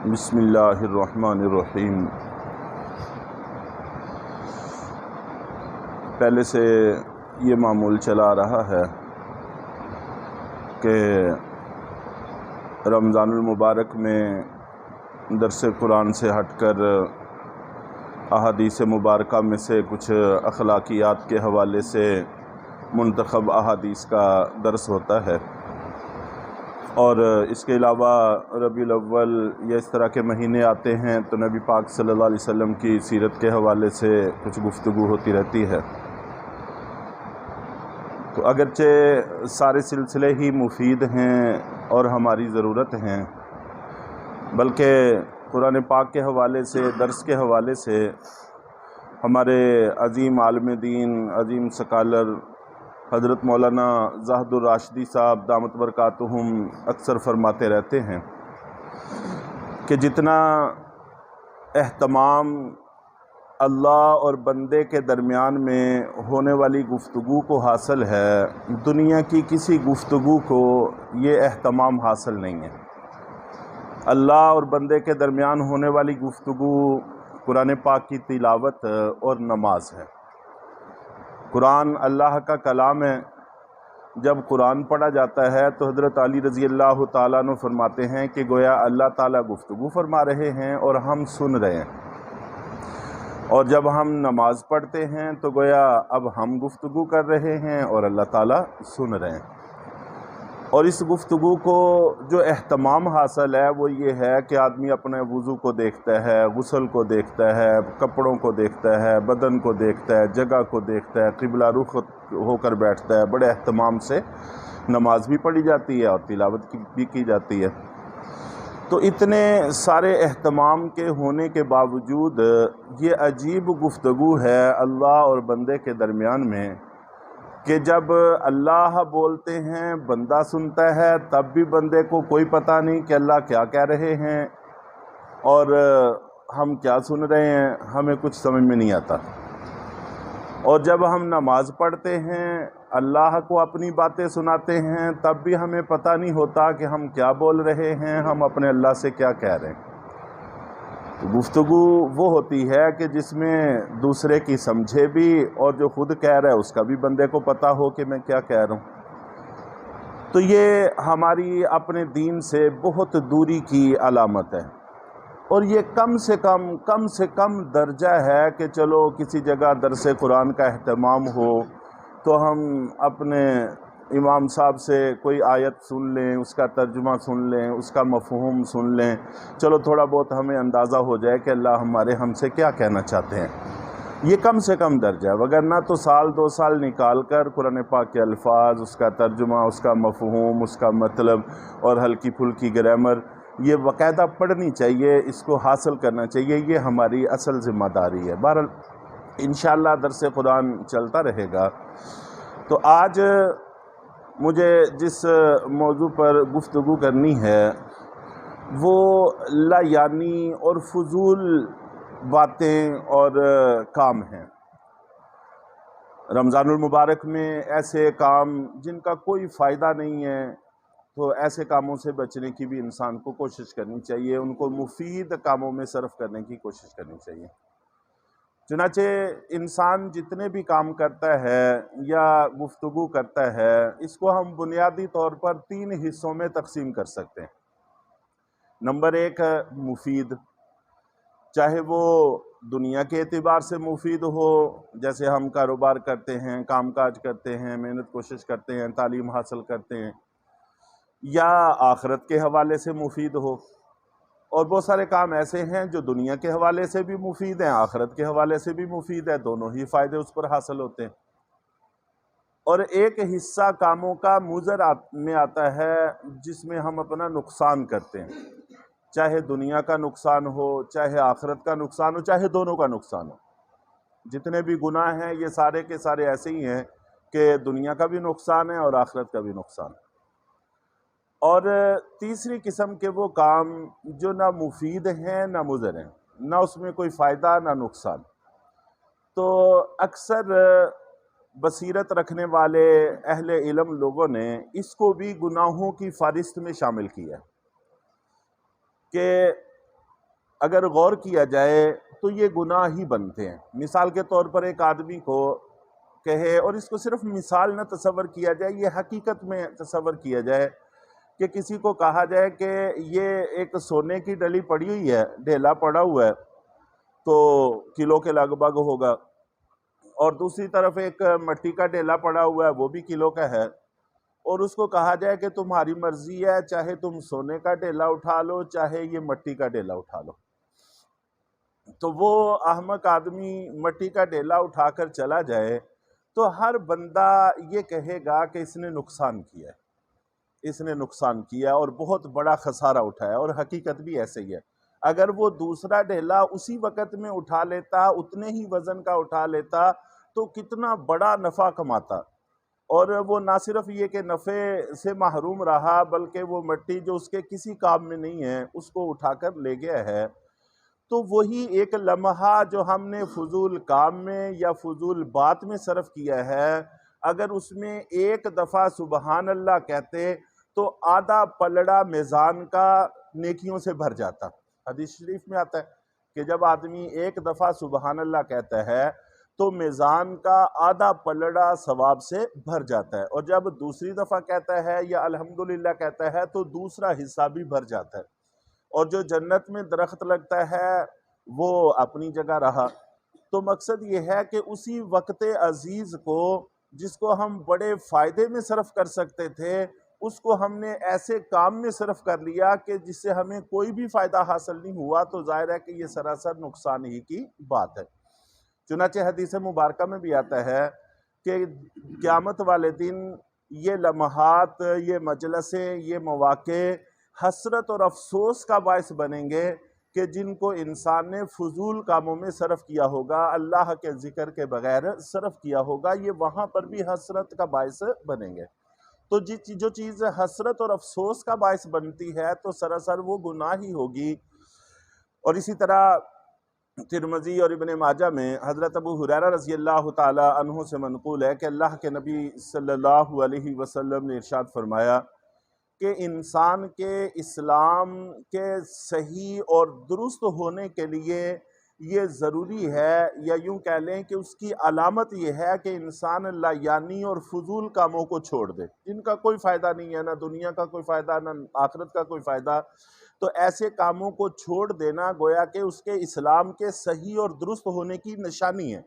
بسم اللہ الرحمن الرحیم۔ پہلے سے یہ معمول چلا رہا ہے کہ رمضان المبارک میں درس قرآن سے ہٹ کر احادیث مبارکہ میں سے کچھ اخلاقیات کے حوالے سے منتخب احادیث کا درس ہوتا ہے، اور اس کے علاوہ ربیع الاول یا اس طرح کے مہینے آتے ہیں تو نبی پاک صلی اللہ علیہ وسلم کی سیرت کے حوالے سے کچھ گفتگو ہوتی رہتی ہے۔ تو اگرچہ سارے سلسلے ہی مفید ہیں اور ہماری ضرورت ہیں، بلکہ قرآن پاک کے حوالے سے، درس کے حوالے سے ہمارے عظیم عالم دین، عظیم سکالر حضرت مولانا زاہد الراشدی صاحب دامت برکاتہم اکثر فرماتے رہتے ہیں کہ جتنا اہتمام اللہ اور بندے کے درمیان میں ہونے والی گفتگو کو حاصل ہے، دنیا کی کسی گفتگو کو یہ اہتمام حاصل نہیں ہے۔ اللہ اور بندے کے درمیان ہونے والی گفتگو قرآن پاک کی تلاوت اور نماز ہے۔ قرآن اللہ کا کلام ہے۔ جب قرآن پڑھا جاتا ہے تو حضرت علی رضی اللہ تعالیٰ عنہ فرماتے ہیں کہ گویا اللہ تعالیٰ گفتگو فرما رہے ہیں اور ہم سن رہے ہیں، اور جب ہم نماز پڑھتے ہیں تو گویا اب ہم گفتگو کر رہے ہیں اور اللہ تعالیٰ سن رہے ہیں۔ اور اس گفتگو کو جو اہتمام حاصل ہے وہ یہ ہے کہ آدمی اپنے وضو کو دیکھتا ہے، غسل کو دیکھتا ہے، کپڑوں کو دیکھتا ہے، بدن کو دیکھتا ہے، جگہ کو دیکھتا ہے، قبلہ رخ ہو کر بیٹھتا ہے، بڑے اہتمام سے نماز بھی پڑھی جاتی ہے اور تلاوت بھی کی جاتی ہے۔ تو اتنے سارے اہتمام کے ہونے کے باوجود یہ عجیب گفتگو ہے اللہ اور بندے کے درمیان میں کہ جب اللہ بولتے ہیں بندہ سنتا ہے، تب بھی بندے کو کوئی پتہ نہیں کہ اللہ کیا کہہ رہے ہیں اور ہم کیا سن رہے ہیں، ہمیں کچھ سمجھ میں نہیں آتا۔ اور جب ہم نماز پڑھتے ہیں، اللہ کو اپنی باتیں سناتے ہیں، تب بھی ہمیں پتہ نہیں ہوتا کہ ہم کیا بول رہے ہیں، ہم اپنے اللہ سے کیا کہہ رہے ہیں۔ تو گفتگو وہ ہوتی ہے کہ جس میں دوسرے کی سمجھے بھی اور جو خود کہہ رہا ہے اس کا بھی بندے کو پتہ ہو کہ میں کیا کہہ رہا ہوں۔ تو یہ ہماری اپنے دین سے بہت دوری کی علامت ہے، اور یہ کم سے کم درجہ ہے کہ چلو کسی جگہ درس قرآن کا اہتمام ہو تو ہم اپنے امام صاحب سے کوئی آیت سن لیں، اس کا ترجمہ سن لیں، اس کا مفہوم سن لیں، چلو تھوڑا بہت ہمیں اندازہ ہو جائے کہ اللہ ہم سے کیا کہنا چاہتے ہیں۔ یہ کم سے کم درجہ ہے، وگرنہ تو سال 2 سال نکال کر قرآن پاک کے الفاظ، اس کا ترجمہ، اس کا مفہوم، اس کا مطلب اور ہلکی پھلکی گرامر یہ باقاعدہ پڑھنی چاہیے، اس کو حاصل کرنا چاہیے، یہ ہماری اصل ذمہ داری ہے۔ بہرحال انشاءاللہ درس قرآن چلتا رہے گا۔ تو آج مجھے جس موضوع پر گفتگو کرنی ہے وہ لا یعنی اور فضول باتیں اور کام ہیں۔ رمضان المبارک میں ایسے کام جن کا کوئی فائدہ نہیں ہے، تو ایسے کاموں سے بچنے کی بھی انسان کو کوشش کرنی چاہیے، ان کو مفید کاموں میں صرف کرنے کی کوشش کرنی چاہیے۔ چنانچہ انسان جتنے بھی کام کرتا ہے یا گفتگو کرتا ہے، اس کو ہم بنیادی طور پر 3 حصوں میں تقسیم کر سکتے ہیں۔ نمبر 1 مفید، چاہے وہ دنیا کے اعتبار سے مفید ہو، جیسے ہم کاروبار کرتے ہیں، کام کاج کرتے ہیں، محنت کوشش کرتے ہیں، تعلیم حاصل کرتے ہیں، یا آخرت کے حوالے سے مفید ہو۔ اور بہت سارے کام ایسے ہیں جو دنیا کے حوالے سے بھی مفید ہیں، آخرت کے حوالے سے بھی مفید ہے، دونوں ہی فائدے اس پر حاصل ہوتے ہیں۔ اور ایک حصہ کاموں کا مضر میں آتا ہے جس میں ہم اپنا نقصان کرتے ہیں، چاہے دنیا کا نقصان ہو، چاہے آخرت کا نقصان ہو، چاہے دونوں کا نقصان ہو۔ جتنے بھی گناہ ہیں یہ سارے کے سارے ایسے ہی ہیں کہ دنیا کا بھی نقصان ہے اور آخرت کا بھی نقصان ہے۔ اور تیسری قسم کے وہ کام جو نہ مفید ہیں نہ مضر ہیں، نہ اس میں کوئی فائدہ نہ نقصان، تو اکثر بصیرت رکھنے والے اہل علم لوگوں نے اس کو بھی گناہوں کی فہرست میں شامل کیا کہ اگر غور کیا جائے تو یہ گناہ ہی بنتے ہیں۔ مثال کے طور پر ایک آدمی کو کہے، اور اس کو صرف مثال نہ تصور کیا جائے، یہ حقیقت میں تصور کیا جائے کہ کسی کو کہا جائے کہ یہ ایک سونے کی ڈلی پڑی ہوئی ہے، ڈھیلا پڑا ہوا ہے، تو کلو کے لگ بھگ ہوگا، اور دوسری طرف ایک مٹی کا ڈھیلا پڑا ہوا ہے، وہ بھی کلو کا ہے، اور اس کو کہا جائے کہ تمہاری مرضی ہے، چاہے تم سونے کا ڈھیلا اٹھا لو، چاہے یہ مٹی کا ڈھیلا اٹھا لو، تو وہ احمق آدمی مٹی کا ڈھیلا اٹھا کر چلا جائے تو ہر بندہ یہ کہے گا کہ اس نے نقصان کیا ہے، اس نے نقصان کیا اور بہت بڑا خسارہ اٹھایا، اور حقیقت بھی ایسے ہی ہے۔ اگر وہ دوسرا ڈھیلا اسی وقت میں اٹھا لیتا، اتنے ہی وزن کا اٹھا لیتا، تو کتنا بڑا نفع کماتا، اور وہ نہ صرف یہ کہ نفع سے محروم رہا، بلکہ وہ مٹی جو اس کے کسی کام میں نہیں ہے اس کو اٹھا کر لے گیا ہے۔ تو وہی ایک لمحہ جو ہم نے فضول کام میں یا فضول بات میں صرف کیا ہے، اگر اس میں ایک دفعہ سبحان اللہ کہتے تو آدھا پلڑا میزان کا نیکیوں سے بھر جاتا۔ حدیث شریف میں آتا ہے کہ جب آدمی ایک دفعہ سبحان اللہ کہتا ہے تو میزان کا آدھا پلڑا ثواب سے بھر جاتا ہے، اور جب دوسری دفعہ کہتا ہے یا الحمدللہ کہتا ہے تو دوسرا حصہ بھی بھر جاتا ہے، اور جو جنت میں درخت لگتا ہے وہ اپنی جگہ رہا۔ تو مقصد یہ ہے کہ اسی وقت عزیز کو جس کو ہم بڑے فائدے میں صرف کر سکتے تھے، اس کو ہم نے ایسے کام میں صرف کر لیا کہ جس سے ہمیں کوئی بھی فائدہ حاصل نہیں ہوا، تو ظاہر ہے کہ یہ سراسر نقصان ہی کی بات ہے۔ چنانچہ حدیث مبارکہ میں بھی آتا ہے کہ قیامت والے دن یہ لمحات، یہ مجلسیں، یہ مواقع حسرت اور افسوس کا باعث بنیں گے کہ جن کو انسان نے فضول کاموں میں صرف کیا ہوگا، اللہ کے ذکر کے بغیر صرف کیا ہوگا، یہ وہاں پر بھی حسرت کا باعث بنیں گے۔ تو جو چیز حسرت اور افسوس کا باعث بنتی ہے تو سراسر وہ گناہ ہی ہوگی۔ اور اسی طرح ترمذی اور ابن ماجہ میں حضرت ابو ہریرہ رضی اللہ تعالی عنہ سے منقول ہے کہ اللہ کے نبی صلی اللہ علیہ وسلم نے ارشاد فرمایا کہ انسان کے اسلام کے صحیح اور درست ہونے کے لیے یہ ضروری ہے، یا یوں کہہ لیں کہ اس کی علامت یہ ہے کہ انسان لایانی اور فضول کاموں کو چھوڑ دے، جن کا کوئی فائدہ نہیں ہے، نہ دنیا کا کوئی فائدہ نہ آخرت کا کوئی فائدہ۔ تو ایسے کاموں کو چھوڑ دینا گویا کہ اس کے اسلام کے صحیح اور درست ہونے کی نشانی ہے،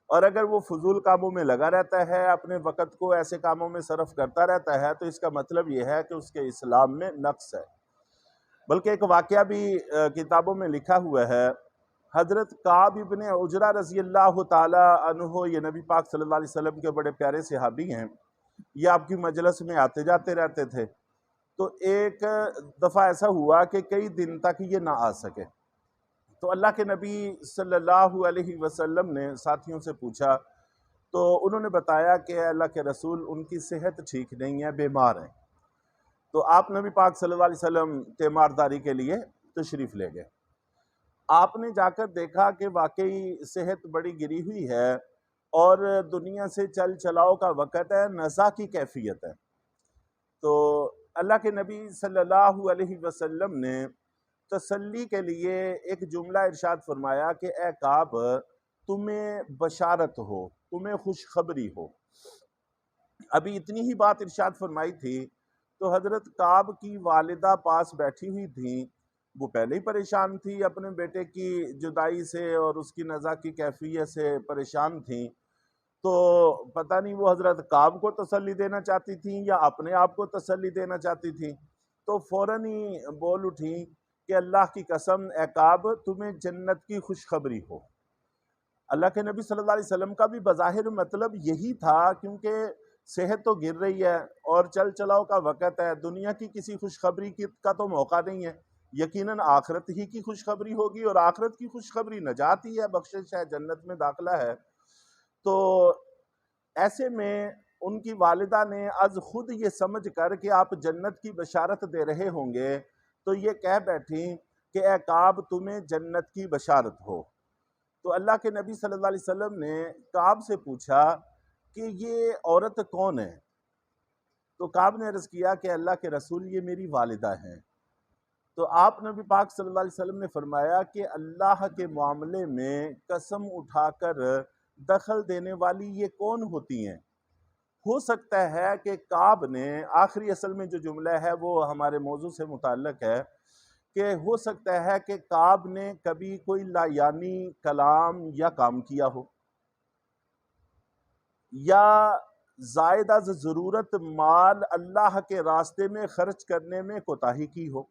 اور اگر وہ فضول کاموں میں لگا رہتا ہے، اپنے وقت کو ایسے کاموں میں صرف کرتا رہتا ہے، تو اس کا مطلب یہ ہے کہ اس کے اسلام میں نقص ہے۔ بلکہ ایک واقعہ بھی کتابوں میں لکھا ہوا ہے، حضرت کعب ابن عجرہ رضی اللہ تعالی عنہ، یہ نبی پاک صلی اللہ علیہ وسلم کے بڑے پیارے صحابی ہیں، یہ آپ کی مجلس میں آتے جاتے رہتے تھے۔ تو ایک دفعہ ایسا ہوا کہ کئی دن تک یہ نہ آ سکے، تو اللہ کے نبی صلی اللہ علیہ وسلم نے ساتھیوں سے پوچھا، تو انہوں نے بتایا کہ اللہ کے رسول ان کی صحت ٹھیک نہیں ہے، بیمار ہیں۔ تو آپ نبی پاک صلی اللہ علیہ وسلم تیمارداری کے لیے تشریف لے گئے۔ آپ نے جا کر دیکھا کہ واقعی صحت بڑی گری ہوئی ہے، اور دنیا سے چل چلاؤ کا وقت ہے، نزا کی کیفیت ہے۔ تو اللہ کے نبی صلی اللہ علیہ وسلم نے تسلی کے لیے ایک جملہ ارشاد فرمایا کہ اے کعب، تمہیں بشارت ہو، تمہیں خوشخبری ہو۔ ابھی اتنی ہی بات ارشاد فرمائی تھی تو حضرت کعب کی والدہ پاس بیٹھی ہوئی تھیں، وہ پہلے ہی پریشان تھی اپنے بیٹے کی جدائی سے اور اس کی نزا کی کیفیت سے پریشان تھیں، تو پتہ نہیں وہ حضرت کعب کو تسلی دینا چاہتی تھیں یا اپنے آپ کو تسلی دینا چاہتی تھیں، تو فوراً ہی بول اٹھیں کہ اللہ کی قسم اے کعب، تمہیں جنت کی خوشخبری ہو۔ اللہ کے نبی صلی اللہ علیہ وسلم کا بھی بظاہر مطلب یہی تھا، کیونکہ صحت تو گر رہی ہے اور چل چلاؤ کا وقت ہے، دنیا کی کسی خوشخبری کا تو موقع نہیں ہے، یقیناً آخرت ہی کی خوشخبری ہوگی، اور آخرت کی خوشخبری نجات ہی ہے، بخشش ہے، جنت میں داخلہ ہے۔ تو ایسے میں ان کی والدہ نے از خود یہ سمجھ کر کہ آپ جنت کی بشارت دے رہے ہوں گے، تو یہ کہہ بیٹھیں کہ اے کعب، تمہیں جنت کی بشارت ہو۔ تو اللہ کے نبی صلی اللہ علیہ وسلم نے کعب سے پوچھا کہ یہ عورت کون ہے؟ تو کعب نے عرض کیا کہ اللہ کے رسول، یہ میری والدہ ہیں۔ تو آپ نبی پاک صلی اللہ علیہ وسلم نے فرمایا کہ اللہ کے معاملے میں قسم اٹھا کر دخل دینے والی یہ کون ہوتی ہیں؟ ہو سکتا ہے کہ کعب نے، آخری اصل میں جو جملہ ہے وہ ہمارے موضوع سے متعلق ہے، کہ ہو سکتا ہے کہ کعب نے کبھی کوئی لایانی کلام یا کام کیا ہو، یا زائد از ضرورت مال اللہ کے راستے میں خرچ کرنے میں کوتاہی کی ہو۔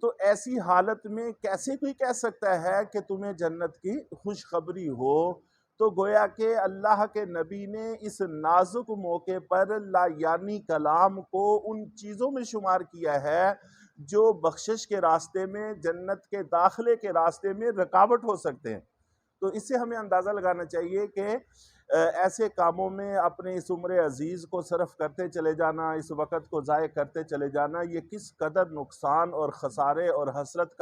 تو ایسی حالت میں کیسے کوئی کہہ سکتا ہے کہ تمہیں جنت کی خوشخبری ہو؟ تو گویا کہ اللہ کے نبی نے اس نازک موقع پر لایانی کلام کو ان چیزوں میں شمار کیا ہے جو بخشش کے راستے میں، جنت کے داخلے کے راستے میں رکاوٹ ہو سکتے ہیں۔ تو اس سے ہمیں اندازہ لگانا چاہیے کہ ایسے کاموں میں اپنے اس عمر عزیز کو صرف کرتے چلے جانا، اس وقت کو ضائع کرتے چلے جانا، یہ کس قدر نقصان اور خسارے اور حسرت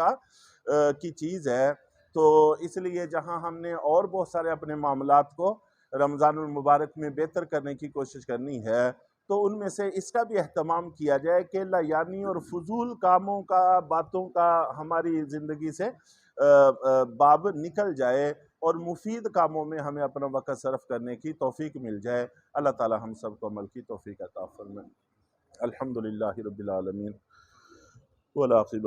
کی چیز ہے۔ تو اس لیے جہاں ہم نے اور بہت سارے اپنے معاملات کو رمضان المبارک میں بہتر کرنے کی کوشش کرنی ہے، تو ان میں سے اس کا بھی اہتمام کیا جائے کہ لایانی اور فضول کاموں کا، باتوں کا ہماری زندگی سے باب نکل جائے اور مفید کاموں میں ہمیں اپنا وقت صرف کرنے کی توفیق مل جائے۔ اللہ تعالی ہم سب کو عمل کی توفیق عطا فرمائے۔ الحمدللہ رب العالمین والعاقبۃ